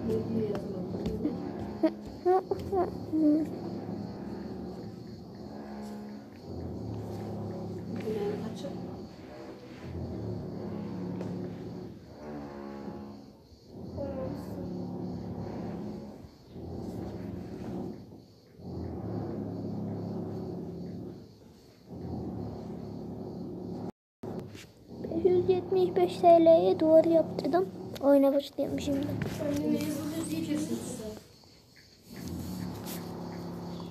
$175 TL'ye duvar yaptırdım. Oyuna başlayalım şimdi.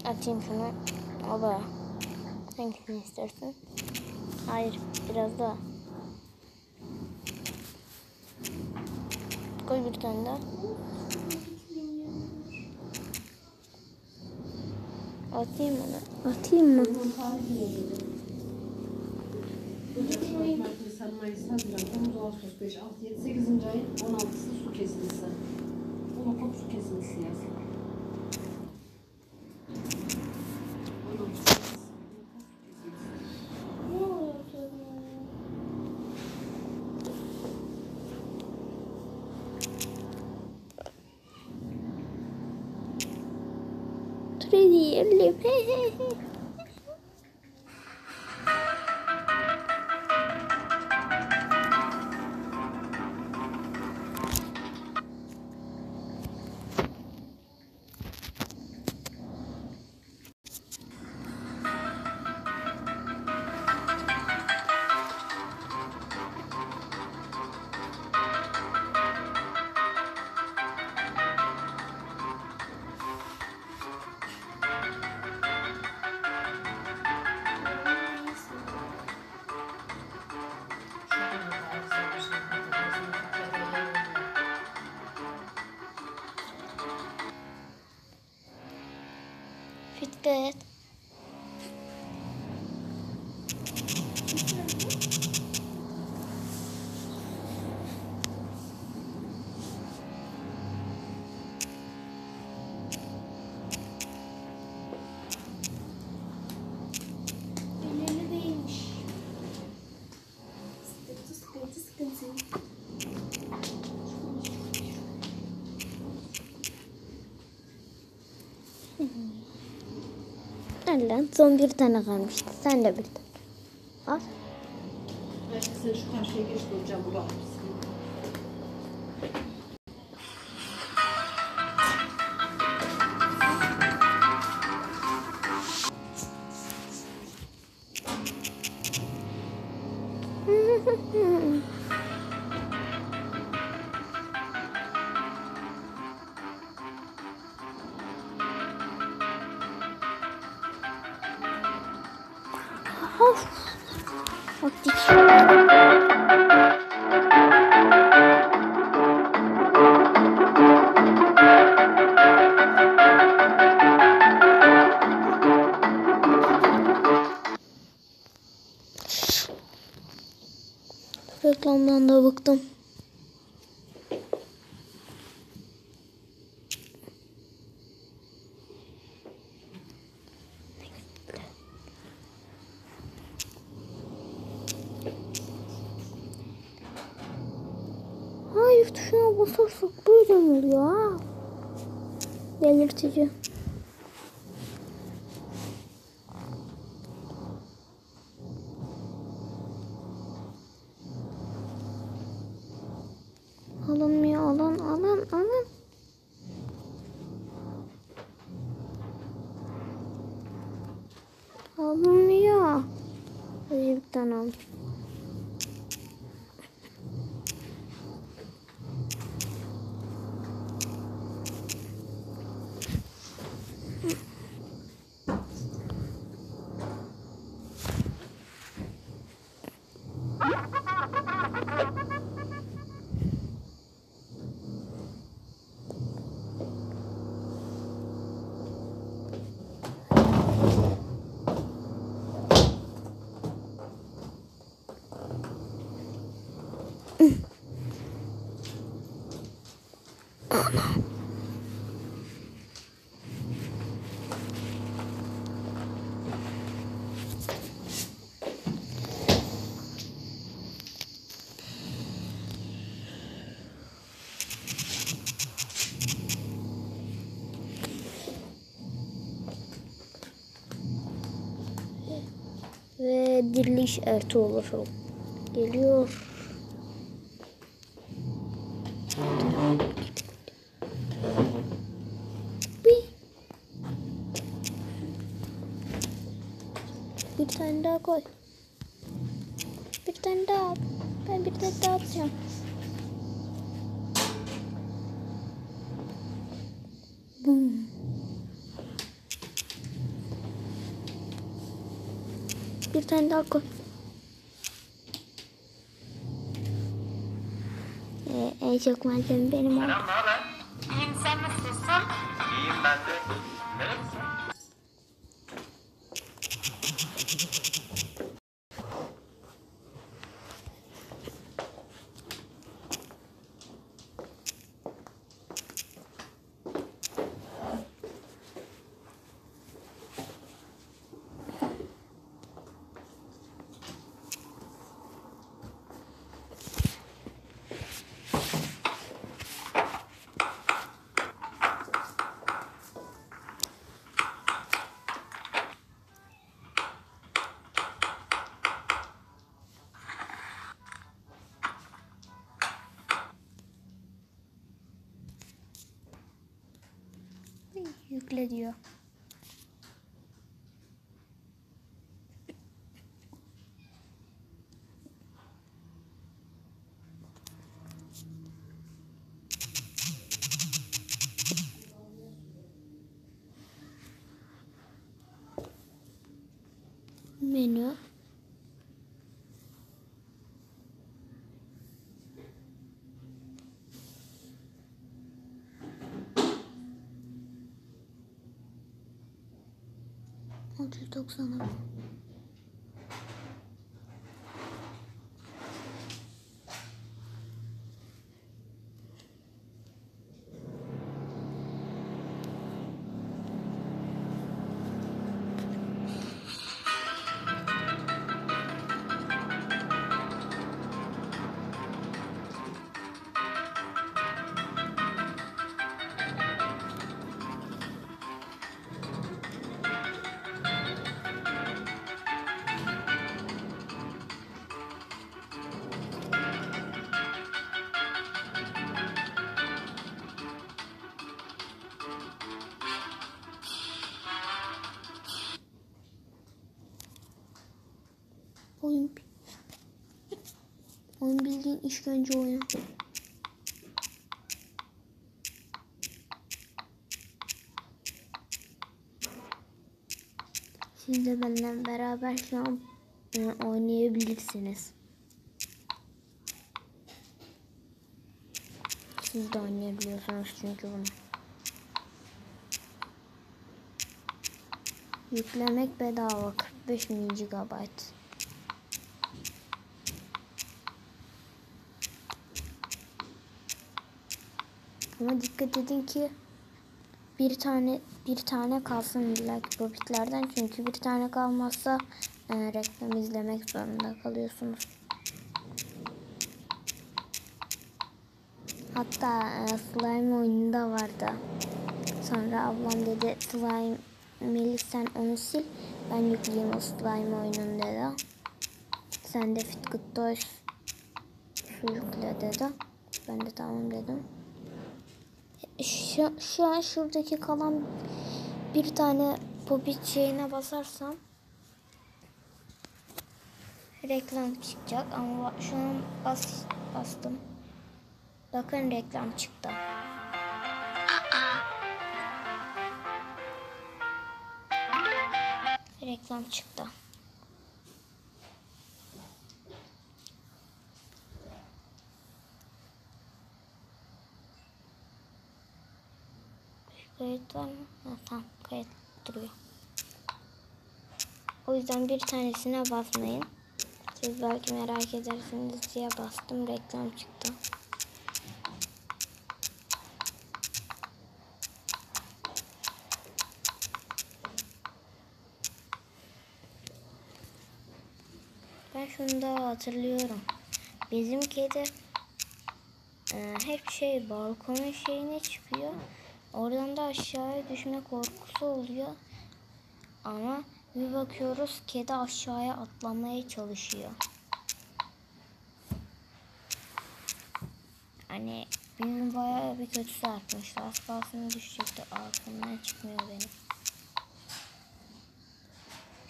Açayım şunu. Oba. Hangisini istersin? Hayır, biraz daha. Koy bir tane daha. Atayım mı? Atayım mı? Mayıs, Haziran, Temmuz, Ağustos, 5, 6, 7, 8. ayın 16'sı su kesintisi. Monokop su kesintisi yazıyor. Diyelim. Fikret. Ellerine değmiş. Sıkıntı. Lan son bir tane kalmıştı. Sen de bir tane. Al. Belki sen şu karşıya geç de hocam bu bakmışsın. Of. Optik. Reklamdan da bıktım. Hayır, tuşuna basarsak böyle mi oluyor ha? Delirtici. Alınmıyor, alın. Alınmıyor. Hadi bir tane al. ve diriliş işareti olur. Geliyor. Bir tane daha koy. Bir tane daha at. Ben bir tane daha atacağım. Boom. Bir tane daha koy. En çok malzeme benim oldu. Selam, ne haber? İyiyim, sen nasılsın? İyiyim ben de. Nerelisin? Yükle diyor. Menü. $690. Oyun bildiğin işkence oyunu. Siz de benimle beraber şu an oynayabilirsiniz. Siz de oynayabiliyorsunuz çünkü bunu. Yüklemek bedava 45 GB. Ama dikkat edin ki bir tane kalsın illaki popitlerden, çünkü bir tane kalmazsa reklam izlemek zorunda kalıyorsunuz. Hatta slime oyununda vardı. Sonra ablam dedi slime Melis sen onu sil, ben yükleyeyim o slime oyununu dedi. Sen de Fit Good Toys yükle dedi. Ben de tamam dedim. Şu an şuradaki kalan bir tane popit şeyine basarsam reklam çıkacak, ama şu an bastım. Bakın reklam çıktı. Reklam çıktı. Kayıt var mı? Ha, tamam, kayıt duruyor. O yüzden bir tanesine basmayın. Siz belki merak edersiniz diye bastım. Reklam çıktı. Ben şunu da hatırlıyorum. Bizim kedi hep balkonun şeyine çıkıyor. Oradan da aşağıya düşme korkusu oluyor. Ama Bir bakıyoruz kedi aşağıya atlamaya çalışıyor. Hani büyüğüm bayağı bir kötü sarkmıştı. Az kalsın düşecekti. Aklımdan çıkmıyor benim.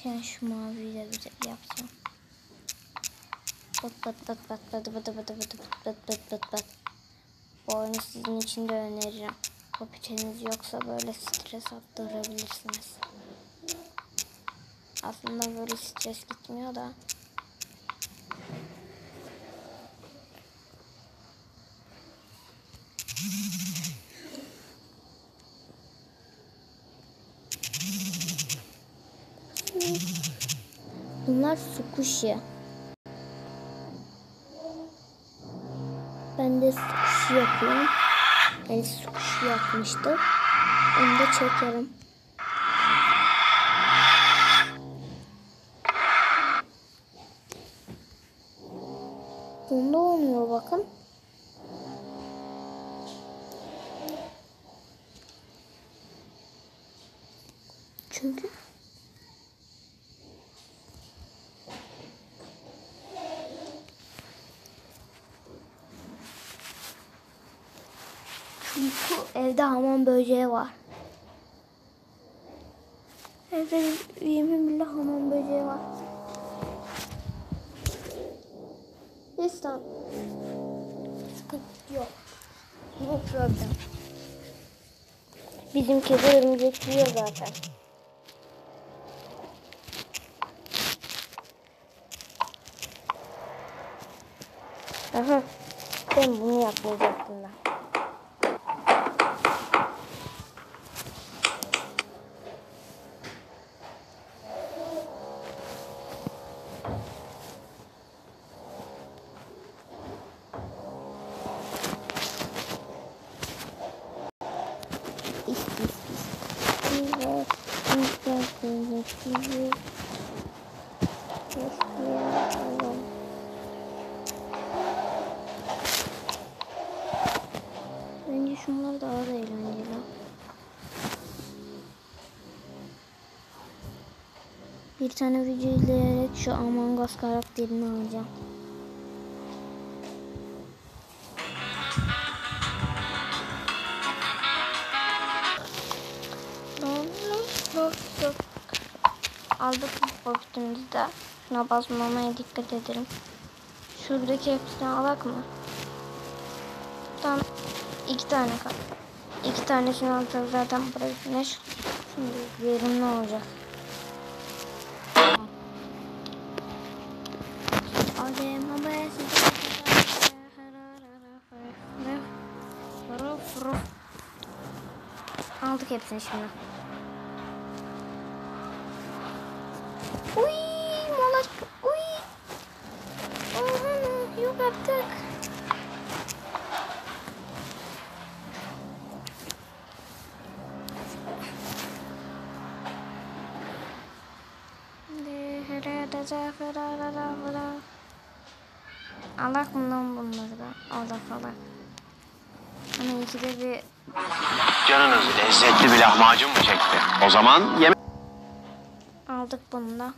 Şimdi şu maviyi de bir yapacağım. Bat bat bat bat bat bat bat bat bat bat bat bat. Bu oyunu sizin için de öneririm. Popüçeniz yoksa böyle stres attırabilirsiniz. Aslında böyle stres gitmiyor da. Bunlar squishy. Ben de squishy yapıyorum. Ben squishy yapmıştım. Onu da çekerim. Bunda olmuyor bakın. Çünkü evde hamam böceği var. Evde yemin billah hamam böceği var. İstem. Sıkıntı yok. No problem. Bizim kedi örümcek yiyor zaten. Aha. Ben bunu yapmayacaktım ben. Bence şunlar daha da eğlenceli. Bir tane video izleyerek şu Among Us karakterini alacağım. Aldık bu popitimizi de. Şuna basmamaya dikkat ederim. Şuradaki hepsini alak mı? Tam 2 tane kaldı. 2 tanesini alacağız zaten buraya güneş. Şimdi verim ne olacak? Aldık hepsini şimdi. Uy, mola. Uy. Oha, yok artık. Allah bundan bunları da. Allah. Hani ikide bir... Canınız lezzetli bir lahmacun mu çekti? O zaman yemek... Aldık bunu da.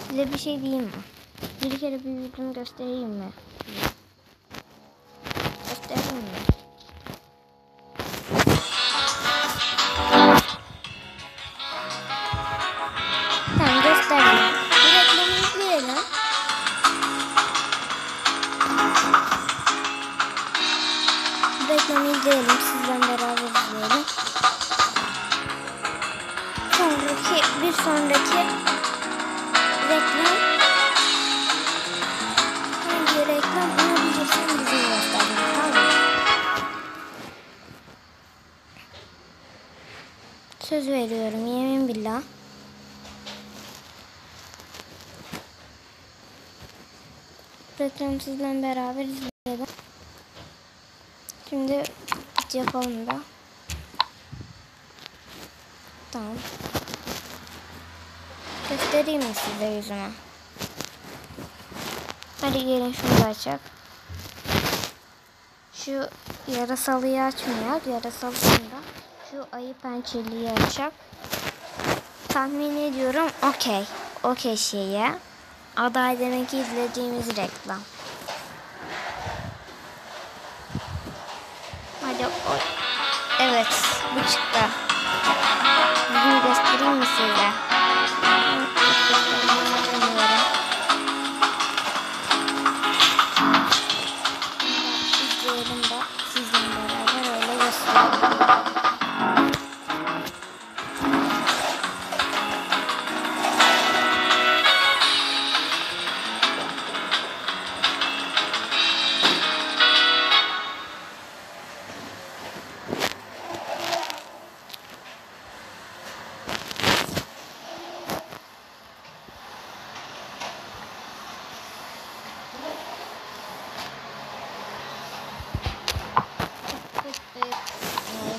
Size bir şey diyeyim mi? Bir kere büyüdüğümü göstereyim mi? Göstereyim mi? Tamam göstereyim. Bir reklamı izleyelim. Reklamı izleyelim. Sizden beraber izleyelim. Bir sonraki reklam hangi reklam bunu bilirsen bize gösterin. Tamam. Söz veriyorum yemin billah. Reklamı sizden beraber izleyelim. Şimdi yapalım da. Tamam. Göstereyim mi size yüzüme? Hadi gelin şunu da açak. Şu yarasalıyı açmıyor. Yarasalında şu ayı pençeliği açacak. Tahmin ediyorum okey. Okey şeye. Aday demek ki izlediğimiz reklam. Hadi o. Evet, bu çıktı. Yüzünü göstereyim mi size? İzleyelim de sizinle beraber öyle göstereyim.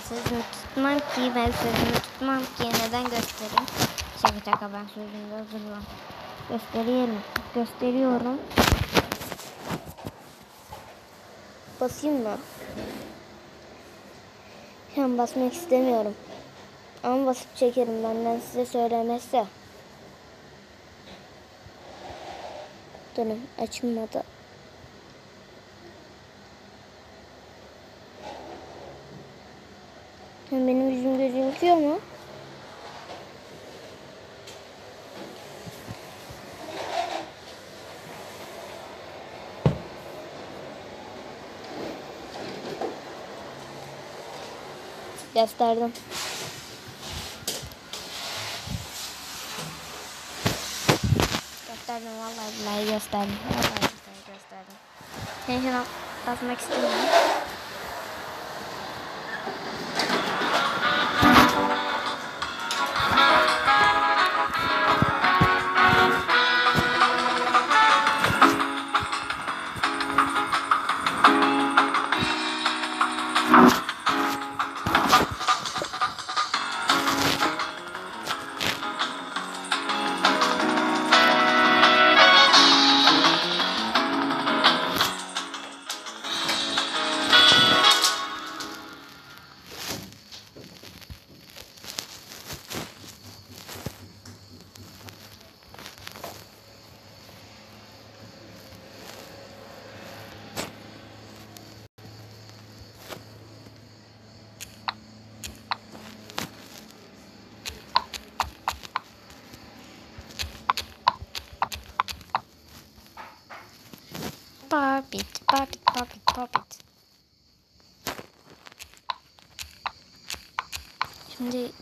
Sözümü tutmam ki, ben sözümü tutmam ki. Neden göstereyim? Şaka ben sözümü hazırlam. Gösteriyorum. Basayım mı? Ben basmak istemiyorum. Ama basıp çekerim benden size söylemezse. Durun, açılmadı. Benim yüzüm gözüküyor mu? Gösterdim. Gösterdim vallahi billahi gösterdim. Vallahi gösterdim. Ben şuna basmak istemiyorum. Pop it. Şimdi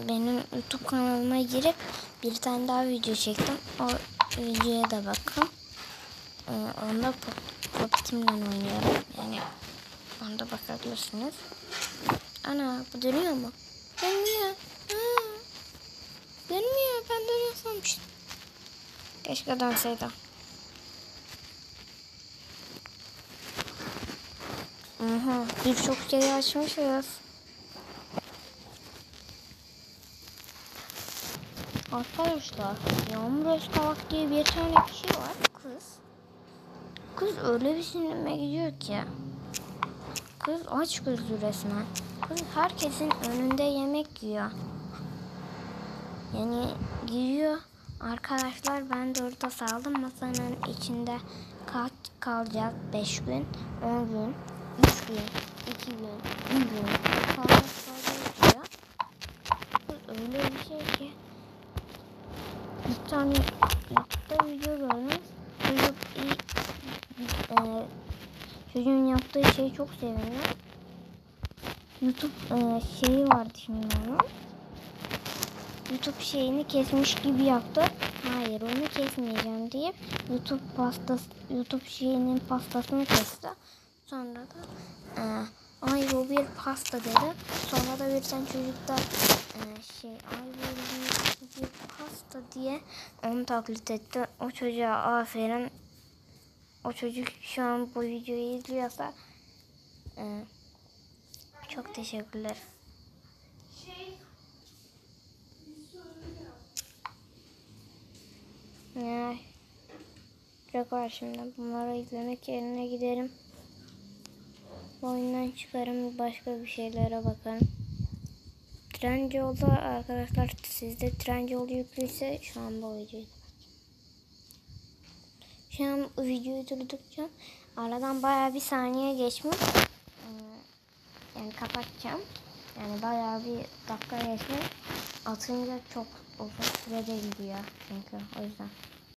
benim YouTube kanalıma girip bir tane daha video çektim. O videoya da bakın. Onda Popit'imle oynuyorum. Yani onda bakabilirsiniz. Ana bu dönüyor mu? Dönmüyor. Dönmüyor. Ben dönüyor sanmıştım. Keşke dönseydi. Birçok şey açmışız. Arkadaşlar, Yağmur Özkavak diye bir tane kişi var. Kız öyle bir sinirime gidiyor ki. Kız aç gözlü resmen. Kız herkesin önünde yemek yiyor. Yani giriyor. Arkadaşlar ben de orada saldım. Masanın içinde kaç kalacak? 5 gün, 10 gün, 3 gün, 2 gün, 1 gün falan geçiyor. Öyle bir şey ki. Bir tane YouTube'da video gördüm. Çocuğun yaptığı şeyi çok sevindim. YouTube şeyi vardı şimdi onun. YouTube şeyini kesmiş gibi yaptı. Hayır onu kesmeyeceğim deyip YouTube şeyinin pastasını kesti. Sonra da ay bu bir pasta dedi. Sonra da bir tane çocuk da ay bu bir pasta diye onu taklit etti. O çocuğa aferin. O çocuk şu an bu videoyu izliyorsa çok teşekkürler. Çok var şimdi. Bunları izlemek yerine giderim. Bu oyundan çıkarım, başka bir şeylere bakarım. Trendyol'da arkadaşlar, sizde Trendyol yüklüyse şu an bu videoyu. Şu an videoyu durduracağım. Aradan bayağı bir saniye geçmiş. Yani kapatacağım. Yani bayağı bir dakika geçmiş. Atınca çok uzun sürede gidiyor çünkü, o yüzden.